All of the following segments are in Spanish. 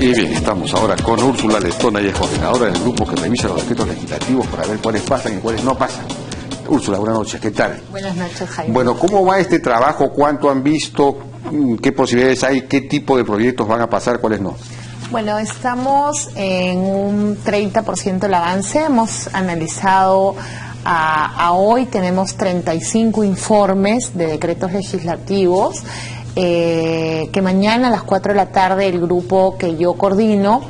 Y bien, estamos ahora con Úrsula Letona, ella es coordinadora del grupo que revisa los decretos legislativos para ver cuáles pasan y cuáles no pasan. Úrsula, buenas noches, ¿qué tal? Buenas noches, Jaime. Bueno, ¿cómo va este trabajo? ¿Cuánto han visto? ¿Qué posibilidades hay? ¿Qué tipo de proyectos van a pasar? ¿Cuáles no? Bueno, estamos en un 30% del avance. Hemos analizado a hoy, tenemos 35 informes de decretos legislativos. Que mañana a las 4 de la tarde el grupo que yo coordino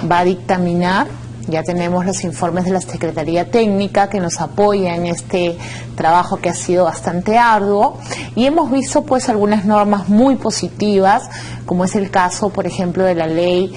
va a dictaminar. Ya tenemos los informes de la Secretaría Técnica que nos apoya en este trabajo que ha sido bastante arduo, y hemos visto pues algunas normas muy positivas, como es el caso, por ejemplo, de la ley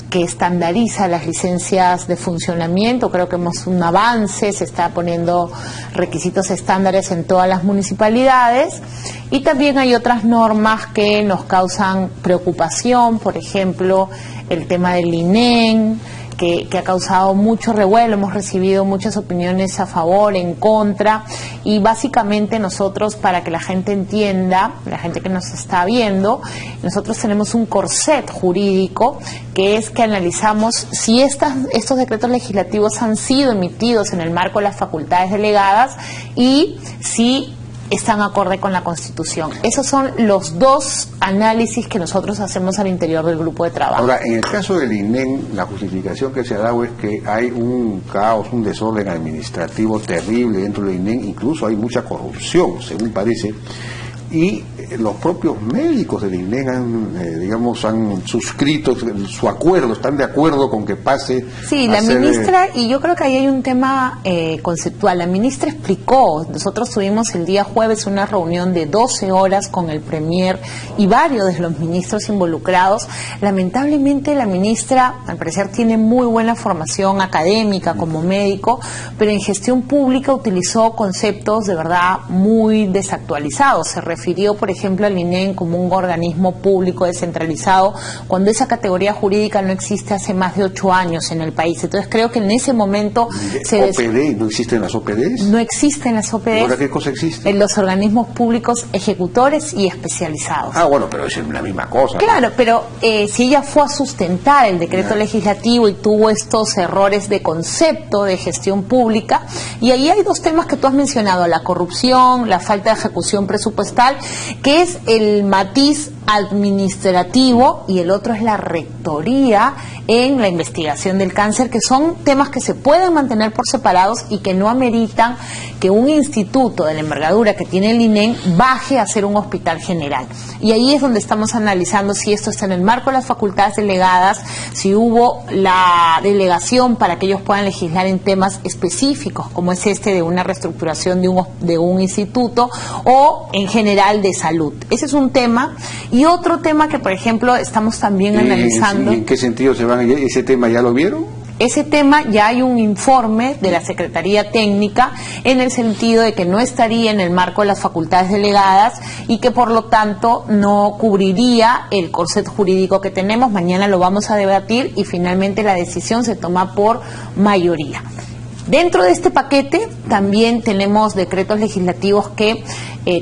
que estandariza las licencias de funcionamiento. Creo que hemos un avance, se está poniendo requisitos estándares en todas las municipalidades, y también hay otras normas que nos causan preocupación, por ejemplo, el tema del INEN, que ha causado mucho revuelo. Hemos recibido muchas opiniones a favor, en contra, y básicamente nosotros, para que la gente entienda, la gente que nos está viendo, nosotros tenemos un corset jurídico, que es que analizamos si estos decretos legislativos han sido emitidos en el marco de las facultades delegadas y si están acorde con la Constitución. Esos son los dos análisis que nosotros hacemos al interior del grupo de trabajo. Ahora, en el caso del INEN, la justificación que se ha dado es que hay un caos, un desorden administrativo terrible dentro del INEN, incluso hay mucha corrupción, según parece, y los propios médicos del INEN han suscrito su acuerdo, están de acuerdo con que pase. Sí, la ministra, y yo creo que ahí hay un tema conceptual. La ministra explicó, nosotros tuvimos el día jueves una reunión de 12 horas con el premier y varios de los ministros involucrados. Lamentablemente la ministra, al parecer, tiene muy buena formación académica como médico, pero en gestión pública utilizó conceptos de verdad muy desactualizados. Se refirió, por ejemplo, al INEN como un organismo público descentralizado, cuando esa categoría jurídica no existe hace más de 8 años en el país. Entonces creo que en ese momento ¿OPD? ¿No existen las OPDs? No existen las OPDs. ¿Ahora qué cosa existe? En los organismos públicos ejecutores y especializados. Ah, bueno, pero es la misma cosa. Claro, ¿no? Pero si ella fue a sustentar el decreto legislativo y tuvo estos errores de concepto de gestión pública, y ahí hay dos temas que tú has mencionado: la corrupción, la falta de ejecución presupuestal, que es el matiz administrativo, y el otro es la rectoría en la investigación del cáncer, que son temas que se pueden mantener por separados y que no ameritan que un instituto de la envergadura que tiene el INEN baje a ser un hospital general. Y ahí es donde estamos analizando si esto está en el marco de las facultades delegadas, si hubo la delegación para que ellos puedan legislar en temas específicos, como es este de una reestructuración de un instituto, o en general de salud. Ese es un tema. Y otro tema que, por ejemplo, estamos también analizando. ¿Y en qué sentido se van? ¿Ese tema ya lo vieron? Ese tema ya hay un informe de la Secretaría Técnica en el sentido de que no estaría en el marco de las facultades delegadas y que por lo tanto no cubriría el corset jurídico que tenemos. Mañana lo vamos a debatir y finalmente la decisión se toma por mayoría. Dentro de este paquete también tenemos decretos legislativos que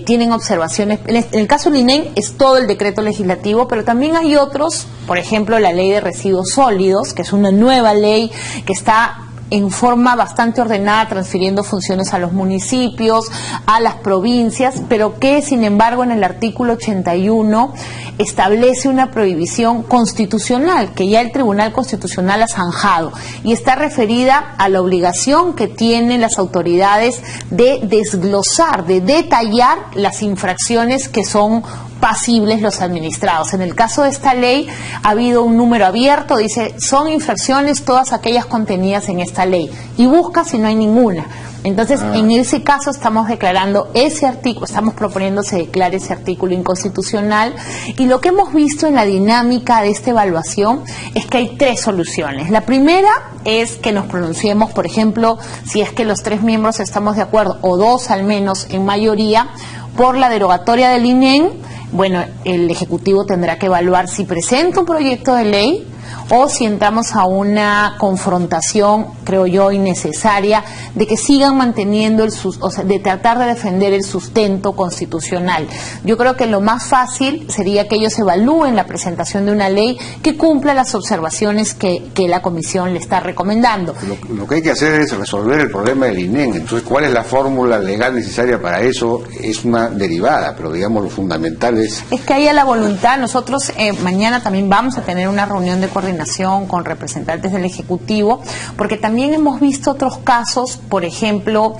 tienen observaciones. En el caso del INEN es todo el decreto legislativo, pero también hay otros, por ejemplo la ley de residuos sólidos, que es una nueva ley que está en forma bastante ordenada, transfiriendo funciones a los municipios, a las provincias, pero que sin embargo en el artículo 81 establece una prohibición constitucional que ya el Tribunal Constitucional ha zanjado, y está referida a la obligación que tienen las autoridades de desglosar, de detallar las infracciones que son pasibles los administrados. En el caso de esta ley ha habido un número abierto, dice son infracciones todas aquellas contenidas en esta ley, y busca si no hay ninguna. Entonces, en ese caso estamos declarando ese artículo, estamos proponiendo se declare ese artículo inconstitucional, y lo que hemos visto en la dinámica de esta evaluación es que hay 3 soluciones. La primera es que nos pronunciemos, por ejemplo, si es que los 3 miembros estamos de acuerdo, o 2 al menos en mayoría, por la derogatoria del INEN. Bueno, el Ejecutivo tendrá que evaluar si presenta un proyecto de ley o si entramos a una confrontación, creo yo, innecesaria, de que sigan manteniendo o sea, de tratar de defender el sustento constitucional. Yo creo que lo más fácil sería que ellos evalúen la presentación de una ley que cumpla las observaciones que la Comisión le está recomendando. Lo que hay que hacer es resolver el problema del INEN. Entonces, ¿cuál es la fórmula legal necesaria para eso? Es una derivada, pero digamos lo fundamental es que haya la voluntad. Nosotros mañana también vamos a tener una reunión de coordinación con representantes del Ejecutivo, porque también hemos visto otros casos, por ejemplo,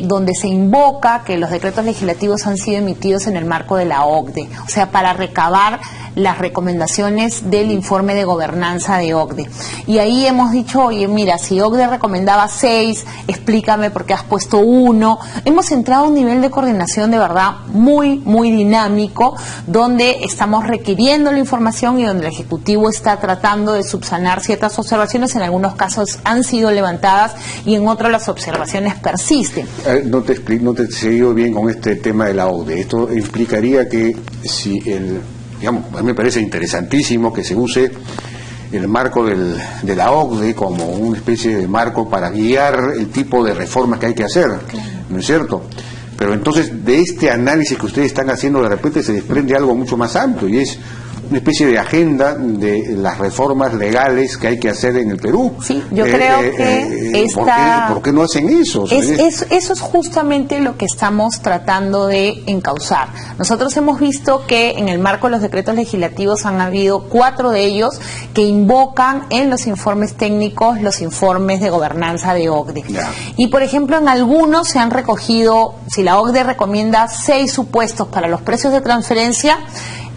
donde se invoca que los decretos legislativos han sido emitidos en el marco de la OCDE, o sea, para recabar las recomendaciones del informe de gobernanza de OCDE. Y ahí hemos dicho, oye, mira, si OCDE recomendaba 6, explícame por qué has puesto 1. Hemos entrado a un nivel de coordinación de verdad muy, muy dinámico, donde estamos requiriendo la información y donde el Ejecutivo está tratando de subsanar ciertas observaciones. En algunos casos han sido levantadas y en otros las observaciones persisten. No te he seguido bien con este tema de la OCDE. Esto implicaría que si digamos, a mí me parece interesantísimo que se use el marco de la OCDE como una especie de marco para guiar el tipo de reformas que hay que hacer, ¿no es cierto? Pero entonces de este análisis que ustedes están haciendo de repente se desprende algo mucho más amplio y es una especie de agenda de las reformas legales que hay que hacer en el Perú. Sí, yo creo que ¿por qué no hacen eso? Eso es justamente lo que estamos tratando de encauzar. Nosotros hemos visto que en el marco de los decretos legislativos han habido 4 de ellos que invocan en los informes técnicos los informes de gobernanza de OCDE. Ya. Y, por ejemplo, en algunos se han recogido, si la OCDE recomienda 6 supuestos para los precios de transferencia,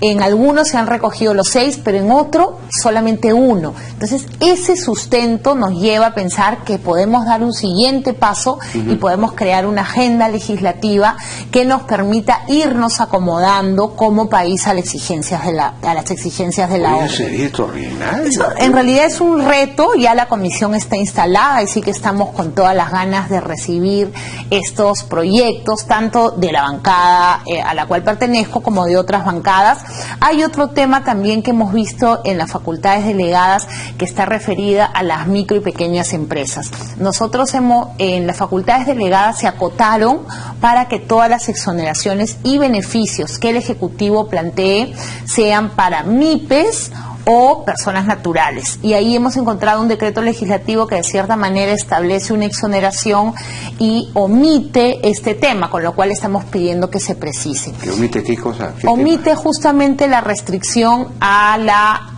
en algunos se han recogido los 6, pero en otro solamente 1. Entonces, ese sustento nos lleva a pensar que podemos dar un siguiente paso y podemos crear una agenda legislativa que nos permita irnos acomodando como país a las exigencias de la OCDE. Sería extraordinario. En realidad es un reto, ya la comisión está instalada y sí que estamos con todas las ganas de recibir estos proyectos, tanto de la bancada a la cual pertenezco como de otras bancadas. Hay otro tema también que hemos visto en las facultades delegadas que está referida a las micro y pequeñas empresas. Nosotros en las facultades delegadas se acotaron para que todas las exoneraciones y beneficios que el Ejecutivo plantee sean para MIPES o personas naturales. Y ahí hemos encontrado un decreto legislativo que de cierta manera establece una exoneración y omite este tema, con lo cual estamos pidiendo que se precise. ¿Que omite qué cosa? Omite justamente la restricción a la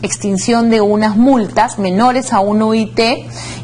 extinción de unas multas menores a un UIT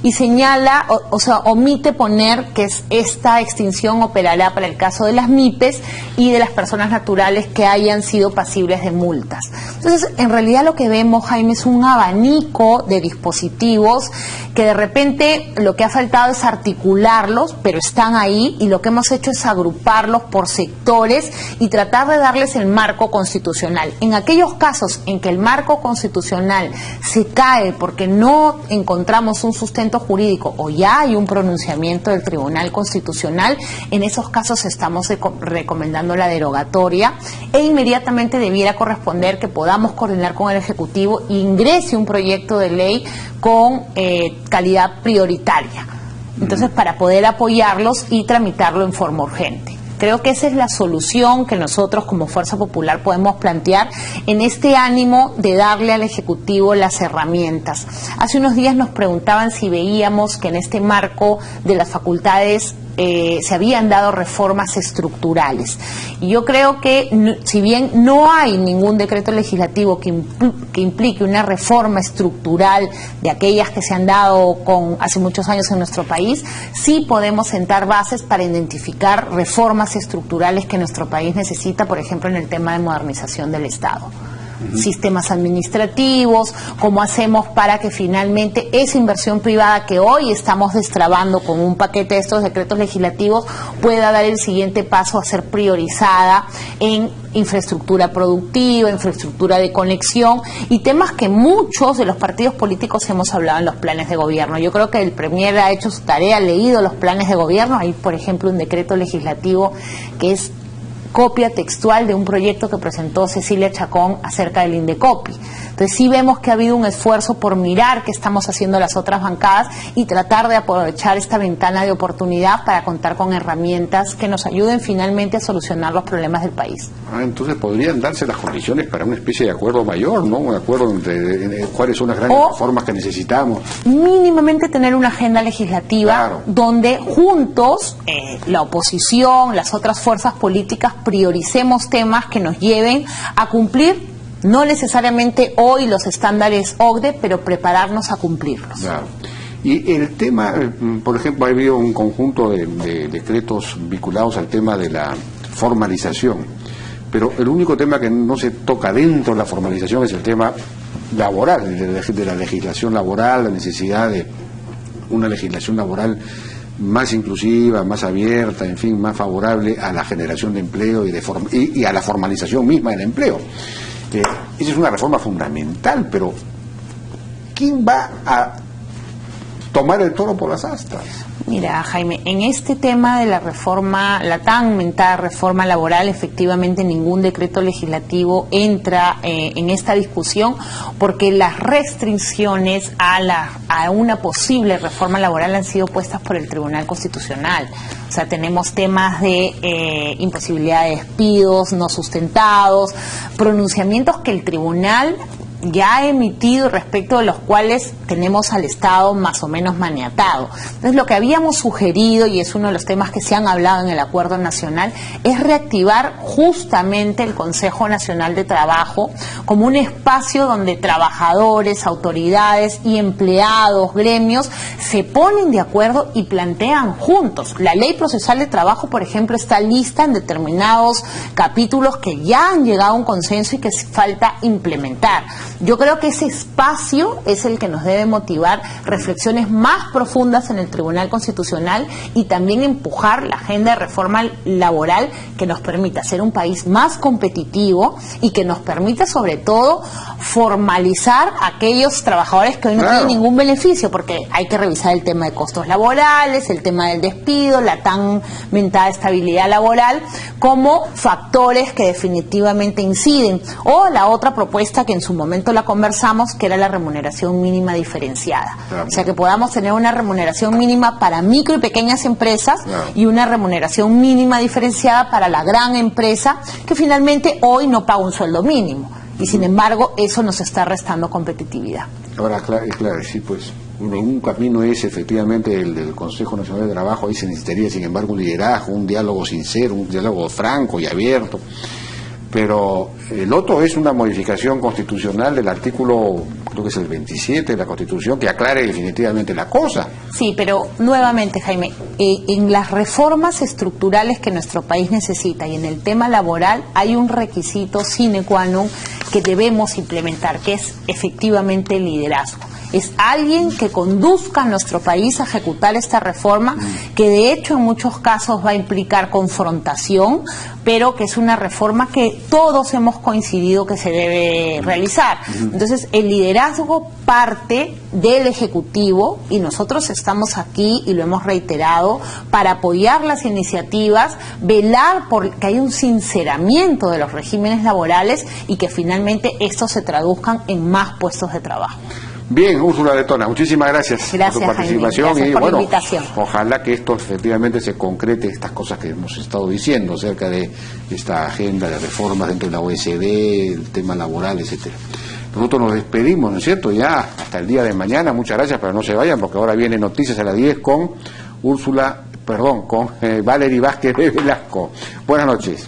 y señala, o sea, omite poner que esta extinción operará para el caso de las MIPES y de las personas naturales que hayan sido pasibles de multas. Entonces, en realidad lo que vemos, Jaime, es un abanico de dispositivos que de repente lo que ha faltado es articularlos, pero están ahí, y lo que hemos hecho es agruparlos por sectores y tratar de darles el marco constitucional. En aquellos casos en que el marco constitucional se cae porque no encontramos un sustento jurídico o ya hay un pronunciamiento del Tribunal Constitucional, en esos casos estamos recomendando la derogatoria e inmediatamente debiera corresponder que podamos coordinar con el Ejecutivo e ingrese un proyecto de ley con calidad prioritaria. Entonces, para poder apoyarlos y tramitarlo en forma urgente. Creo que esa es la solución que nosotros como Fuerza Popular podemos plantear en este ánimo de darle al Ejecutivo las herramientas. Hace unos días nos preguntaban si veíamos que en este marco de las facultades se habían dado reformas estructurales. Y yo creo que, si bien no hay ningún decreto legislativo que implique una reforma estructural de aquellas que se han dado hace muchos años en nuestro país, sí podemos sentar bases para identificar reformas estructurales que nuestro país necesita, por ejemplo, en el tema de modernización del Estado. Sistemas administrativos, cómo hacemos para que finalmente esa inversión privada que hoy estamos destrabando con un paquete de estos decretos legislativos pueda dar el siguiente paso a ser priorizada en infraestructura productiva, infraestructura de conexión y temas que muchos de los partidos políticos hemos hablado en los planes de gobierno. Yo creo que el Premier ha hecho su tarea, ha leído los planes de gobierno. Hay, por ejemplo, un decreto legislativo que es copia textual de un proyecto que presentó Cecilia Chacón acerca del Indecopi. Entonces sí vemos que ha habido un esfuerzo por mirar qué estamos haciendo las otras bancadas y tratar de aprovechar esta ventana de oportunidad para contar con herramientas que nos ayuden finalmente a solucionar los problemas del país. Entonces podrían darse las condiciones para una especie de acuerdo mayor, ¿no? Un acuerdo entre cuáles son las grandes reformas que necesitamos. Mínimamente tener una agenda legislativa donde juntos la oposición, las otras fuerzas políticas prioricemos temas que nos lleven a cumplir no necesariamente hoy los estándares OCDE, pero prepararnos a cumplirlos. Claro. Y el tema, por ejemplo, ha habido un conjunto de decretos vinculados al tema de la formalización, pero el único tema que no se toca dentro de la formalización es el tema laboral, de la legislación laboral, la necesidad de una legislación laboral más inclusiva, más abierta, en fin, más favorable a la generación de empleo y a la formalización misma del empleo. Esa es una reforma fundamental, pero ¿quién va a tomar el toro por las astas? Mira, Jaime, en este tema de la reforma, la tan mentada reforma laboral, efectivamente ningún decreto legislativo entra en esta discusión porque las restricciones a una posible reforma laboral han sido puestas por el Tribunal Constitucional. O sea, tenemos temas de imposibilidad de despidos no sustentados, pronunciamientos que el tribunal ya ha emitido respecto de los cuales tenemos al Estado más o menos maniatado. Entonces, lo que habíamos sugerido, y es uno de los temas que se han hablado en el Acuerdo Nacional, es reactivar justamente el Consejo Nacional de Trabajo como un espacio donde trabajadores, autoridades y empleados, gremios, se ponen de acuerdo y plantean juntos. La Ley Procesal de Trabajo, por ejemplo, está lista en determinados capítulos que ya han llegado a un consenso y que falta implementar. Yo creo que ese espacio es el que nos debe motivar reflexiones más profundas en el Tribunal Constitucional y también empujar la agenda de reforma laboral que nos permita ser un país más competitivo y que nos permita sobre todo formalizar a aquellos trabajadores que hoy no tienen ningún beneficio, porque hay que revisar el tema de costos laborales, el tema del despido, la tan mentada estabilidad laboral como factores que definitivamente inciden. O la otra propuesta que en su momento la conversamos, que era la remuneración mínima diferenciada. O sea, que podamos tener una remuneración mínima para micro y pequeñas empresas y una remuneración mínima diferenciada para la gran empresa, que finalmente hoy no paga un sueldo mínimo. Y sin embargo, eso nos está restando competitividad. Ahora, claro, sí, pues un camino es efectivamente el del Consejo Nacional de Trabajo. Ahí se necesitaría, sin embargo, un liderazgo, un diálogo sincero, un diálogo franco y abierto. Pero el otro es una modificación constitucional del artículo, creo que es el 27 de la Constitución, que aclare definitivamente la cosa. Sí, pero nuevamente, Jaime, en las reformas estructurales que nuestro país necesita y en el tema laboral hay un requisito sine qua non que debemos implementar, que es efectivamente el liderazgo. Es alguien que conduzca a nuestro país a ejecutar esta reforma, que de hecho en muchos casos va a implicar confrontación, pero que es una reforma que todos hemos coincidido que se debe realizar. Entonces, el liderazgo parte del Ejecutivo y nosotros estamos aquí, y lo hemos reiterado, para apoyar las iniciativas, velar por que haya un sinceramiento de los regímenes laborales y que finalmente estos se traduzcan en más puestos de trabajo. Bien, Úrsula Letona, muchísimas gracias por tu participación. Jaime, gracias por la invitación. Ojalá que esto efectivamente se concrete, estas cosas que hemos estado diciendo acerca de esta agenda de reformas dentro de la OSD, el tema laboral, etcétera. Nosotros nos despedimos, ¿no es cierto? Ya hasta el día de mañana. Muchas gracias, pero no se vayan porque ahora viene Noticias a las 10 con Valerie Vázquez de Velasco. Buenas noches.